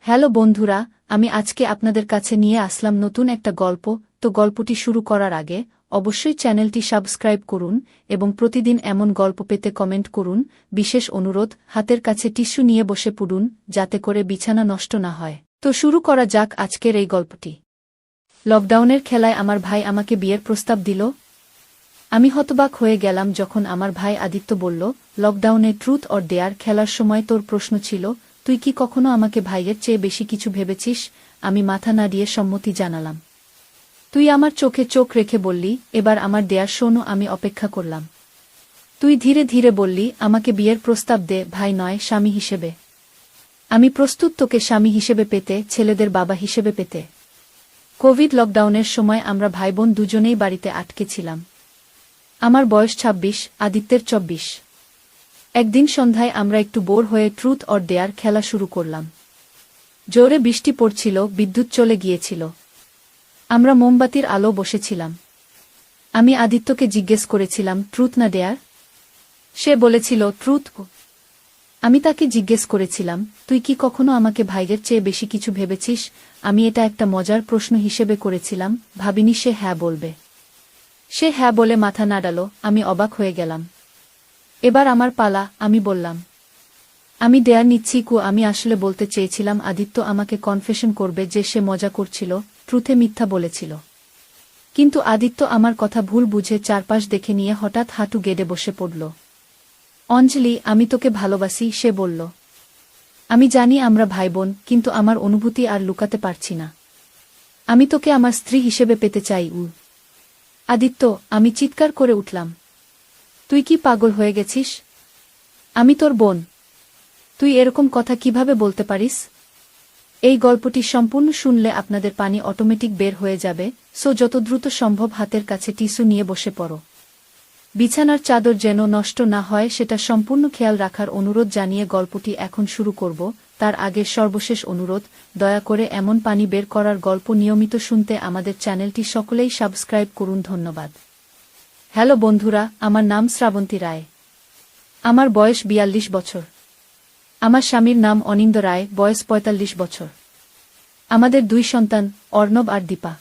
Hello বন্ধুরা, আমি আজকে আপনাদের কাছে নিয়ে আসলাম নতুন একটা গল্প। তো গল্পটি শুরু করার আগে অবশ্যই চ্যানেলটি সাবস্ক্রাইব করুন এবং প্রতিদিন এমন গল্প পেতে কমেন্ট করুন। বিশেষ অনুরোধ, হাতের কাছে টিস্যু নিয়ে বসে পড়ুন যাতে করে বিছানা নষ্ট না হয়। তো শুরু করা যাক আজকের এই গল্পটি। লকডাউনের খেলায় আমার ভাই আমাকে বিয়ের প্রস্তাব দিল। আমি হতবাক হয়ে গেলাম যখন আমার ভাই আদিত্য বলল, লকডাউনে ট্রুথ অর ডেয়ার খেলার সময় তোর প্রশ্ন ছিল, তুই কি কখনো আমাকে ভাইয়ের চেয়ে বেশি কিছু ভেবেছিস? আমি মাথা নাড়িয়ে সম্মতি জানালাম। তুই আমার চোখে চোখ রেখে বললি, এবার আমার দেয়ার শোনো। আমি অপেক্ষা করলাম। তুই ধীরে ধীরে বললি, আমাকে বিয়ের প্রস্তাব দে, ভাই নয়, স্বামী হিসেবে। আমি প্রস্তুত তোকে স্বামী হিসেবে পেতে, ছেলেদের বাবা হিসেবে পেতে। কোভিড লকডাউনের সময় আমরা ভাইবোন দুজনেই বাড়িতে আটকে ছিলাম। আমার বয়স ২৬, আদিত্যের ২৪। একদিন সন্ধ্যায় আমরা একটু বোর হয়ে ট্রুথ অর ডেয়ার খেলা শুরু করলাম। জোরে বৃষ্টি পড়ছিল, বিদ্যুৎ চলে গিয়েছিল। আমরা মোমবাতির আলো বসেছিলাম। আমি আদিত্যকে জিজ্ঞেস করেছিলাম, ট্রুথ না ডেয়ার? সে বলেছিল, ট্রুথ। আমি তাকে জিজ্ঞেস করেছিলাম, তুই কি কখনো আমাকে ভাইয়ের চেয়ে বেশি কিছু ভেবেছিস? আমি এটা একটা মজার প্রশ্ন হিসেবে করেছিলাম, ভাবিনি সে হ্যাঁ বলবে। সে হ্যাঁ বলে মাথা নাড়াল। আমি অবাক হয়ে গেলাম। এবার আমার পালা, আমি বললাম। আমি ডেয়ার নিচ্ছি। আমি আসলে বলতে চেয়েছিলাম আদিত্য আমাকে কনফেশন করবে যে সে মজা করছিল, ট্রুথে মিথ্যা বলেছিল। কিন্তু আদিত্য আমার কথা ভুল বুঝে চারপাশ দেখে নিয়ে হঠাৎ হাঁটু গেড়ে বসে পড়ল। অঞ্জলি, আমি তোকে ভালোবাসি, সে বলল। আমি জানি আমরা ভাইবোন, কিন্তু আমার অনুভূতি আর লুকাতে পারছি না। আমি তোকে আমার স্ত্রী হিসেবে পেতে চাই। আদিত্য, আমি চিৎকার করে উঠলাম। তুই কি পাগল হয়ে গেছিস? আমি তোর বোন। তুই এরকম কথা কিভাবে বলতে পারিস? এই গল্পটি সম্পূর্ণ শুনলে আপনাদের পানি অটোমেটিক বের হয়ে যাবে, সো যত দ্রুত সম্ভব হাতের কাছে টিস্যু নিয়ে বসে পড়ো। বিছানার চাদর যেন নষ্ট না হয় সেটা সম্পূর্ণ খেয়াল রাখার অনুরোধ জানিয়ে গল্পটি এখন শুরু করব। তার আগে সর্বশেষ অনুরোধ, দয়া করে এমন পানি বের করার গল্প নিয়মিত শুনতে আমাদের চ্যানেলটি সকলেই সাবস্ক্রাইব করুন। ধন্যবাদ। হ্যালো বন্ধুরা, আমার নাম শ্রাবন্তী রায়। আমার বয়স ৪২ বছর। আমার স্বামীর নাম অনিন্দ রায়, বয়স ৪৫ বছর। আমাদের ২ সন্তান, অর্ণব আর দীপা।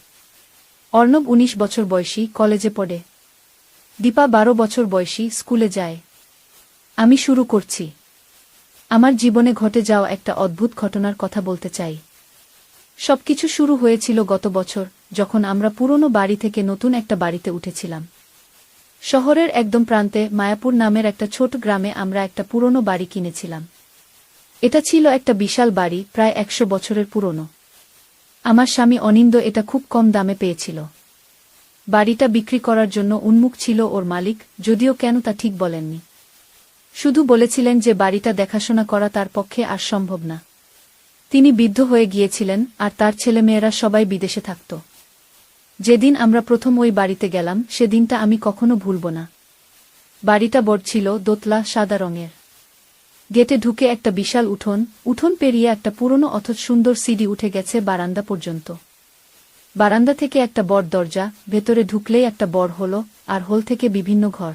অর্ণব ১৯ বছর বয়সী, কলেজে পড়ে। দীপা ১২ বছর বয়সী, স্কুলে যায়। আমি শুরু করছি। আমার জীবনে ঘটে যাওয়া একটা অদ্ভুত ঘটনার কথা বলতে চাই। সবকিছু শুরু হয়েছিল গত বছর, যখন আমরা পুরনো বাড়ি থেকে নতুন একটা বাড়িতে উঠেছিলাম। শহরের একদম প্রান্তে মায়াপুর নামের একটা ছোট গ্রামে আমরা একটা পুরনো বাড়ি কিনেছিলাম। এটা ছিল একটা বিশাল বাড়ি, প্রায় ১০০ বছরের পুরনো। আমার স্বামী অনিন্দ এটা খুব কম দামে পেয়েছিল। বাড়িটা বিক্রি করার জন্য উন্মুখ ছিল ওর মালিক, যদিও কেন তা ঠিক বলেননি। শুধু বলেছিলেন যে বাড়িটা দেখাশোনা করা তার পক্ষে আর সম্ভব না। তিনি বৃদ্ধ হয়ে গিয়েছিলেন, আর তার ছেলেমেয়েরা সবাই বিদেশে থাকত। যেদিন আমরা প্রথম ওই বাড়িতে গেলাম সেদিনটা আমি কখনো ভুলব না। বাড়িটা বড় ছিল, দোতলা, সাদা রঙের। গেটে ঢুকে একটা বিশাল উঠোন পেরিয়ে একটা পুরনো অথচ সুন্দর সিঁড়ি উঠে গেছে বারান্দা পর্যন্ত। বারান্দা থেকে একটা বড় দরজা, ভেতরে ঢুকলেই একটা বড় হল, আর হল থেকে বিভিন্ন ঘর।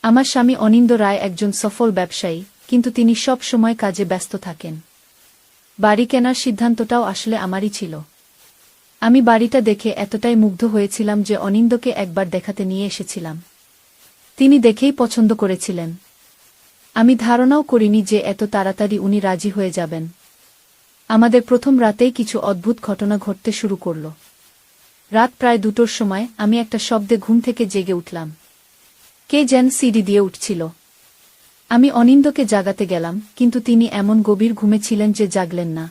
আমার স্বামী অনিন্দ রায় একজন সফল ব্যবসায়ী, কিন্তু তিনি সব সময় কাজে ব্যস্ত থাকেন। বাড়ি কেনার সিদ্ধান্তটাও আসলে আমারই ছিল। আমি বাড়িটা দেখে এতটাই মুগ্ধ হয়েছিলাম যে অনিন্দকে একবার দেখাতে নিয়ে এসেছিলাম। তিনি দেখেই পছন্দ করেছিলেন। আমি ধারণাও করিনি যে এত তাড়াতাড়ি উনি রাজি হয়ে যাবেন। আমাদের প্রথম রাতেই কিছু অদ্ভুত ঘটনা ঘটতে শুরু করল। রাত প্রায় ২টোর সময় আমি একটা শব্দে ঘুম থেকে জেগে উঠলাম। কে যেন সিঁড়ি দিয়ে উঠছিল। আমি অনিন্দকে জাগাতে গেলাম, কিন্তু তিনি এমন গভীর ঘুমে ছিলেন যে জাগলেন না।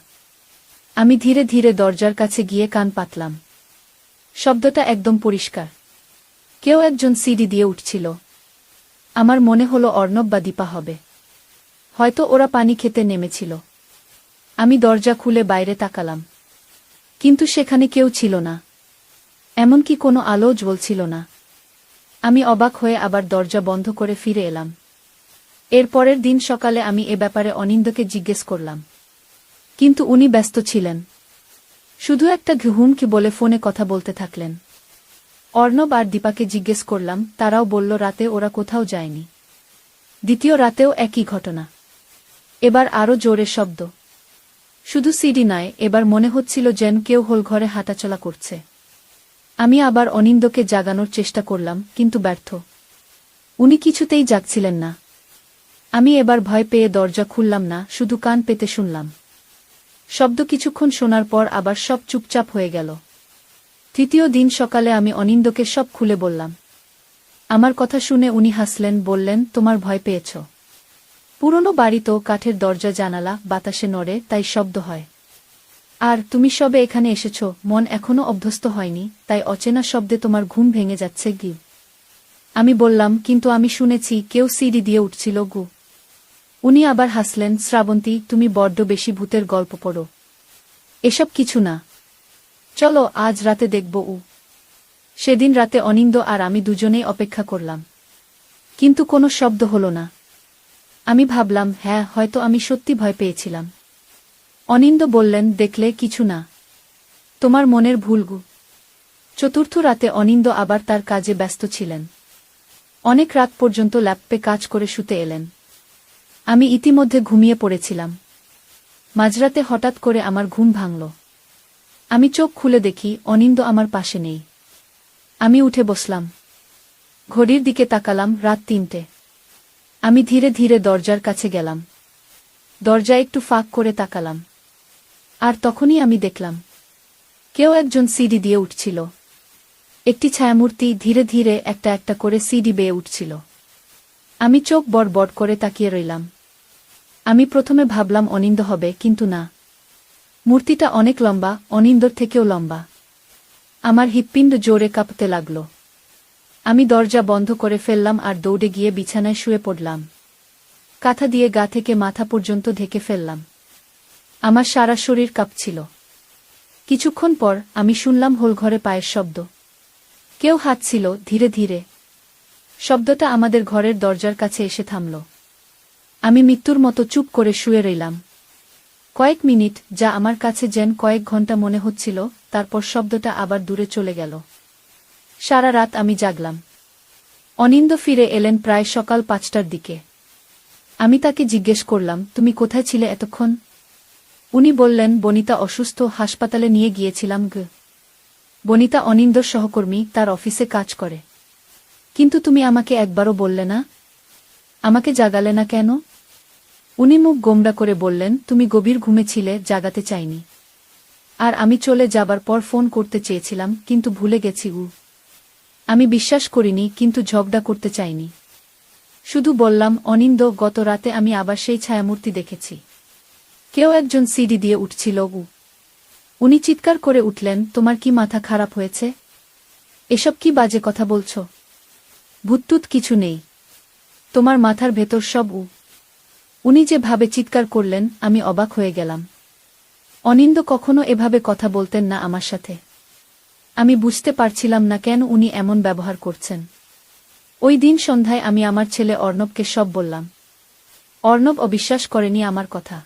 আমি ধীরে ধীরে দরজার কাছে গিয়ে কান পাতলাম। শব্দটা একদম পরিষ্কার। কেউ একজন সিঁড়ি দিয়ে উঠছিল। আমার মনে হলো অর্ণব বা দীপা হবে। হয়তো ওরা পানি খেতে নেমেছিল। আমি দরজা খুলে বাইরে তাকালাম। কিন্তু সেখানে কেউ ছিল না। এমনকি কোনো আলোও জ্বলছিল না। আমি অবাক হয়ে আবার দরজা বন্ধ করে ফিরে এলাম। এর পরের দিন সকালে আমি এ ব্যাপারে অনিন্দকে জিজ্ঞেস করলাম, কিন্তু উনি ব্যস্ত ছিলেন। শুধু একটা ঘুমকি বলে ফোনে কথা বলতে থাকলেন। অর্ণব আর দীপাকে জিজ্ঞেস করলাম, তারাও বলল রাতে ওরা কোথাও যায়নি। দ্বিতীয় রাতেও একই ঘটনা। এবার আরও জোরে শব্দ। শুধু সিঁড়ি নয়, এবার মনে হচ্ছিল যেন কেউ হোল ঘরে হাঁটাচলা করছে। আমি আবার অনিন্দকে জাগানোর চেষ্টা করলাম, কিন্তু ব্যর্থ। উনি কিছুতেই জাগছিলেন না। আমি এবার ভয় পেয়ে দরজা খুললাম না, শুধু কান পেতে শুনলাম। শব্দ কিছুক্ষণ শোনার পর আবার সব চুপচাপ হয়ে গেল। তৃতীয় দিন সকালে আমি অনিন্দকে সব খুলে বললাম। আমার কথা শুনে উনি হাসলেন, বললেন, তোমার ভয় পেয়েছ? পুরনো বাড়ি তো, কাঠের দরজা, জানালা, বাতাসে নড়ে, তাই শব্দ হয়। আর তুমি সবে এখানে এসেছ, মন এখনো অভ্যস্ত হয়নি, তাই অচেনা শব্দে তোমার ঘুম ভেঙে যাচ্ছে গি। আমি বললাম, কিন্তু আমি শুনেছি কেউ সিঁড়ি দিয়ে উঠছিল গু। উনি আবার হাসলেন, শ্রাবন্তী, তুমি বড্ড বেশি ভূতের গল্প পড়ো। এসব কিছু না। চলো আজ রাতে দেখব। সেদিন রাতে অনিন্দ আর আমি দুজনেই অপেক্ষা করলাম, কিন্তু কোনো শব্দ হলো না। আমি ভাবলাম, হ্যাঁ, হয়তো আমি সত্যি ভয় পেয়েছিলাম। অনিন্দ বললেন, দেখলে, কিছু না, তোমার মনের ভুল গু। চতুর্থ রাতে অনিন্দ আবার তার কাজে ব্যস্ত ছিলেন। অনেক রাত পর্যন্ত ল্যাপটপে কাজ করে শুতে এলেন। আমি ইতিমধ্যে ঘুমিয়ে পড়েছিলাম। মাঝরাতে হঠাৎ করে আমার ঘুম ভাঙল। আমি চোখ খুলে দেখি অনিন্দ আমার পাশে নেই। আমি উঠে বসলাম। ঘড়ির দিকে তাকালাম, রাত 3টে। আমি ধীরে ধীরে দরজার কাছে গেলাম। দরজা একটু ফাঁক করে তাকালাম। আর তখনই আমি দেখলাম কেউ একজন সিঁড়ি দিয়ে উঠছিল। একটি ছায়ামূর্তি ধীরে ধীরে একটা একটা করে সিঁড়ি বেয়ে উঠছিল। আমি চোখ বড় বড় করে তাকিয়ে রইলাম। আমি প্রথমে ভাবলাম অনিন্দ হবে, কিন্তু না। মূর্তিটা অনেক লম্বা, অনিন্দর থেকেও লম্বা। আমার হৃৎপিণ্ড জোরে কাঁপতে লাগল। আমি দরজা বন্ধ করে ফেললাম আর দৌড়ে গিয়ে বিছানায় শুয়ে পড়লাম। কাঁথা দিয়ে গা থেকে মাথা পর্যন্ত ঢেকে ফেললাম। আমার সারা শরীর কাঁপছিল। কিছুক্ষণ পর আমি শুনলাম হোলঘরে পায়ের শব্দ। কেউ হাঁটছিল ধীরে ধীরে। শব্দটা আমাদের ঘরের দরজার কাছে এসে থামল। আমি মৃত্যুর মতো চুপ করে শুয়ে রইলাম। কয়েক মিনিট, যা আমার কাছে যেন কয়েক ঘন্টা মনে হচ্ছিল, তারপর শব্দটা আবার দূরে চলে গেল। সারা রাত আমি জাগলাম। অনিন্দ ফিরে এলেন প্রায় সকাল 5টার দিকে। আমি তাকে জিজ্ঞেস করলাম, তুমি কোথায় ছিলে এতক্ষণ? উনি বললেন, বনিতা অসুস্থ, হাসপাতালে নিয়ে গিয়েছিলাম গ। বনিতা অনিন্দর সহকর্মী, তার অফিসে কাজ করে। কিন্তু তুমি আমাকে একবারও বললে না, আমাকে জাগালে না কেন? উনি মুখ গোমড়া করে বললেন, তুমি গভীর ঘুমে ছিলে, জাগাতে চাইনি। আর আমি চলে যাবার পর ফোন করতে চেয়েছিলাম, কিন্তু ভুলে গেছি। আমি বিশ্বাস করিনি, কিন্তু ঝগড়া করতে চাইনি। শুধু বললাম, অনিন্দ, গত রাতে আমি আবার সেই ছায়ামূর্তি দেখেছি। কেউ একজন সিঁড়ি দিয়ে উঠছিল। উনি চিৎকার করে উঠলেন, তোমার কি মাথা খারাপ হয়েছে? এসব কি বাজে কথা বলছ? ভূতটুত কিছু নেই। তোমার মাথার ভেতর সব উনি যেভাবে চিৎকার করলেন, আমি অবাক হয়ে গেলাম। অনিন্দ কখনো এভাবে কথা বলতেন না আমার সাথে। আমি বুঝতে পারছিলাম না কেন উনি এমন ব্যবহার করছেন। ওই দিন সন্ধ্যায় আমি আমার ছেলে অর্ণবকে সব বললাম। অর্ণব অবিশ্বাস করেনি আমার কথা।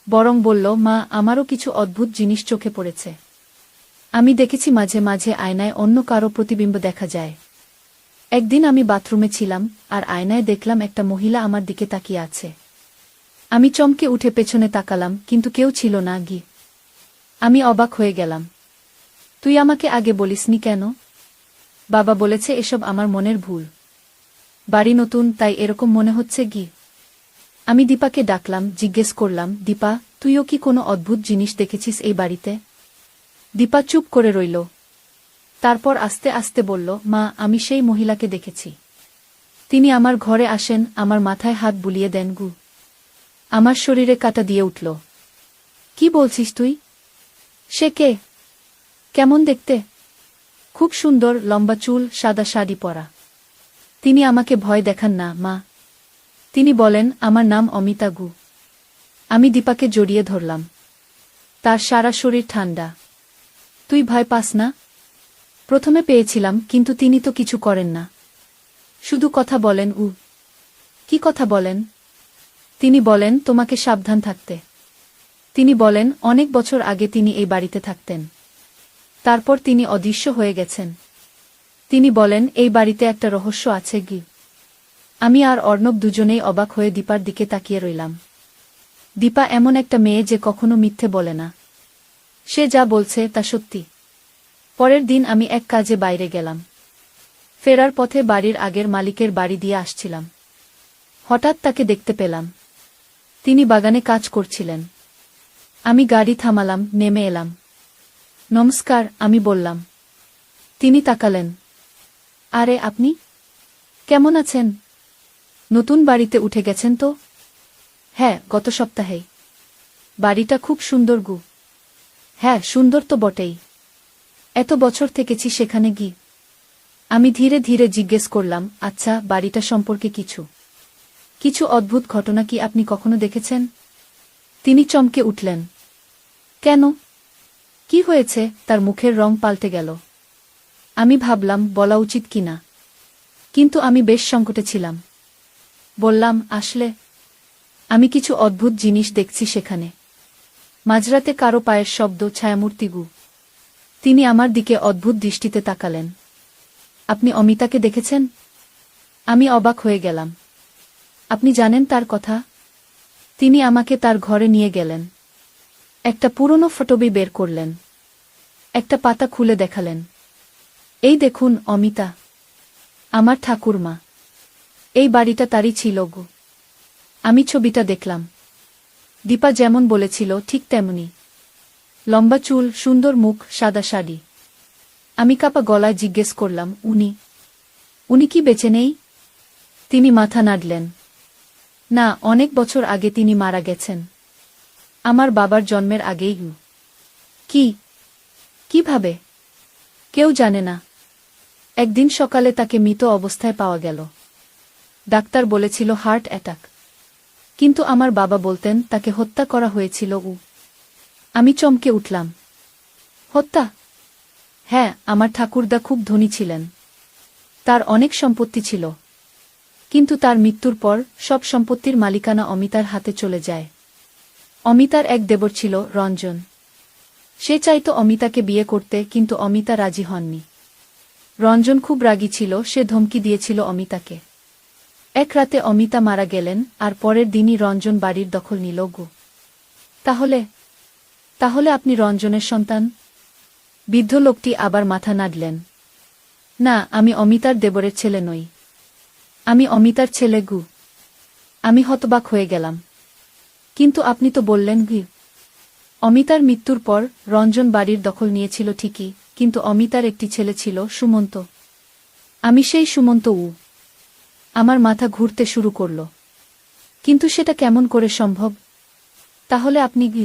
বরং বলল, মা, আমারও কিছু অদ্ভুত জিনিস চোখে পড়েছে। আমি দেখেছি মাঝে মাঝে আয়নায় অন্য কারো প্রতিবিম্ব দেখা যায়। একদিন আমি বাথরুমে ছিলাম, আর আয়নায় দেখলাম একটা মহিলা আমার দিকে তাকিয়ে আছে। আমি চমকে উঠে পেছনে তাকালাম, কিন্তু কেউ ছিল না গি। আমি অবাক হয়ে গেলাম। তুই আমাকে আগে বলিসনি কেন? বাবা বলেছে এসব আমার মনের ভুল। বাড়ি নতুন, তাই এরকম মনে হচ্ছে গি। আমি দীপাকে ডাকলাম, জিজ্ঞেস করলাম, দীপা, তুইও কি কোনো অদ্ভুত জিনিস দেখেছিস এই বাড়িতে? দীপা চুপ করে রইল। তারপর আস্তে আস্তে বলল, মা, আমি সেই মহিলাকে দেখেছি। তিনি আমার ঘরে আসেন, আমার মাথায় হাত বুলিয়ে দেন গু। আমার শরীরে কাঁটা দিয়ে উঠল। কি বলছিস তুই? সে কে? কেমন দেখতে? খুব সুন্দর, লম্বা চুল, সাদা শাড়ি পরা। তিনি আমাকে ভয় দেখান না, মা। তিনি বলেন, আমার নাম অমিতা গু। আমি দীপাকে জড়িয়ে ধরলাম। তার সারা শরীর ঠান্ডা। তুই ভয় পাস না? প্রথমে পেয়েছিলাম, কিন্তু তিনি তো কিছু করেন না, শুধু কথা বলেন। কি কথা বলেন? তিনি বলেন, তোমাকে সাবধান থাকতে। তিনি বলেন, অনেক বছর আগে তিনি এই বাড়িতে থাকতেন। তারপর তিনি অদৃশ্য হয়ে গেছেন। তিনি বলেন, এই বাড়িতে একটা রহস্য আছে গি। আমি আর অর্ণব দুজনেই অবাক হয়ে দীপার দিকে তাকিয়ে রইলাম। দীপা এমন একটা মেয়ে যে কখনো মিথ্যে বলে না। সে যা বলছে তা সত্যি। পরের দিন আমি এক কাজে বাইরে গেলাম। ফেরার পথে বাড়ির আগের মালিকের বাড়ি দিয়ে আসছিলাম। হঠাৎ তাকে দেখতে পেলাম। তিনি বাগানে কাজ করছিলেন। আমি গাড়ি থামালাম, নেমে এলাম। নমস্কার, আমি বললাম। তিনি তাকালেন। আরে আপনি কেমন আছেন? নতুন বাড়িতে উঠে গেছেন তো? হ্যাঁ, গত সপ্তাহেই। বাড়িটা খুব সুন্দর গু। হ্যাঁ, সুন্দর তো বটেই। এত বছর থেকেছি সেখানে গি। আমি ধীরে ধীরে জিজ্ঞেস করলাম, আচ্ছা, বাড়িটা সম্পর্কে কিছু অদ্ভুত ঘটনা কি আপনি কখনো দেখেছেন? তিনি চমকে উঠলেন। কেন? কি হয়েছে? তার মুখের রং পাল্টে গেল। আমি ভাবলাম বলা উচিত কিনা, কিন্তু আমি বেশ সংকটে ছিলাম। বললাম, আসলে আমি কিছু অদ্ভুত জিনিস দেখছি সেখানে। মাঝরাতে কারো পায়ের শব্দ, ছায়ামূর্তি গু। তিনি আমার দিকে অদ্ভুত দৃষ্টিতে তাকালেন। আপনি অমিতাকে দেখেছেন? আমি অবাক হয়ে গেলাম। আপনি জানেন তার কথা? তিনি আমাকে তার ঘরে নিয়ে গেলেন। একটা পুরনো ফটোবই বের করলেন। একটা পাতা খুলে দেখালেন। এই দেখুন, অমিতা, আমার ঠাকুরমা। এই বাড়িটা তারই ছিল গো। আমি ছবিটা দেখলাম। দীপা যেমন বলেছিল ঠিক তেমনি। লম্বা চুল, সুন্দর মুখ, সাদা শাড়ি। আমি কাঁপা গলায় জিজ্ঞেস করলাম, উনি কি বেঁচে নেই? তিনি মাথা নাড়লেন। না, অনেক বছর আগে তিনি মারা গেছেন। আমার বাবার জন্মের আগেই। কিভাবে? কেউ জানে না। একদিন সকালে তাকে মৃত অবস্থায় পাওয়া গেল। ডাক্তার বলেছিল হার্ট অ্যাটাক, কিন্তু আমার বাবা বলতেন তাকে হত্যা করা হয়েছিল। আমি চমকে উঠলাম। হত্যা? হ্যাঁ, আমার ঠাকুরদা খুব ধনী ছিলেন। তার অনেক সম্পত্তি ছিল, কিন্তু তার মৃত্যুর পর সব সম্পত্তির মালিকানা অমিতার হাতে চলে যায়। অমিতার এক দেবর ছিল, রঞ্জন। সে চাইতো অমিতাকে বিয়ে করতে, কিন্তু অমিতা রাজি হননি। রঞ্জন খুব রাগী ছিল, সে ধমকি দিয়েছিল অমিতাকে। এক রাতে অমিতা মারা গেলেন, আর পরের দিনই রঞ্জন বাড়ির দখল নিল গো। তাহলে আপনি রঞ্জনের সন্তান? বৃদ্ধ লোকটি আবার মাথা নাড়লেন। না, আমি অমিতার দেবরের ছেলে নই। আমি অমিতার ছেলে গু। আমি হতবাক হয়ে গেলাম। কিন্তু আপনি তো বললেন গু। অমিতার মৃত্যুর পর রঞ্জন বাড়ির দখল নিয়েছিল ঠিকই, কিন্তু অমিতার একটি ছেলে ছিল, সুমন্ত। আমি সেই সুমন্ত। আমার মাথা ঘুরতে শুরু করল। কিন্তু সেটা কেমন করে সম্ভব? তাহলে আপনি গু